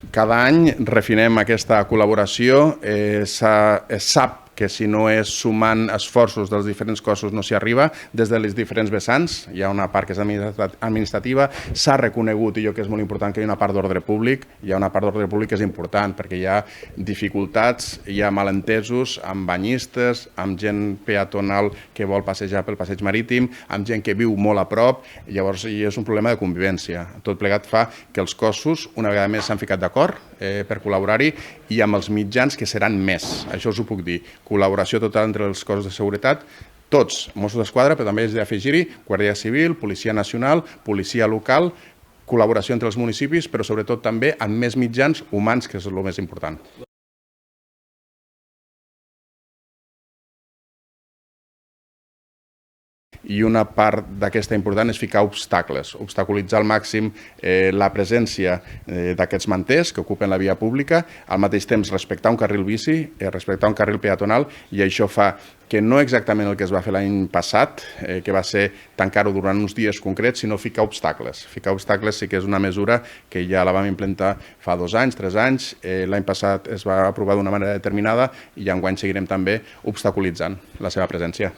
Cada any refinem aquesta col·laboració, es sap que si no és sumant esforços dels diferents cossos no s'hi arriba, des de les diferents vessants. Hi ha una part que és administrativa, s'ha reconegut, i jo que és molt important, que hi ha una part d'ordre públic, hi ha una part d'ordre públic que és important, perquè hi ha dificultats, hi ha malentesos amb banyistes, amb gent peatonal que vol passejar pel passeig marítim, amb gent que viu molt a prop, llavors és un problema de convivència. Tot plegat fa que els cossos, una vegada més, s'han ficat d'acord per col·laborar-hi, i amb els mitjans que seran més, això us ho puc dir. Col·laboració total entre els cossos de seguretat, tots, Mossos d'Esquadra, però també és d'afegir-hi Guàrdia Civil, Policia Nacional, Policia Local, col·laboració entre els municipis, però sobretot també amb més mitjans humans, que és el més important. I una part d'aquesta important és ficar obstacles, obstaculitzar al màxim la presència d'aquests manters que ocupen la via pública, al mateix temps respectar un carril bici, respectar un carril peatonal, i això fa que no exactament el que es va fer l'any passat, que va ser tancar-ho durant uns dies concrets, sinó ficar obstacles. Ficar obstacles sí que és una mesura que ja la vam implementar fa 2 anys, 3 anys, l'any passat es va aprovar d'una manera determinada i enguany seguirem també obstaculitzant la seva presència.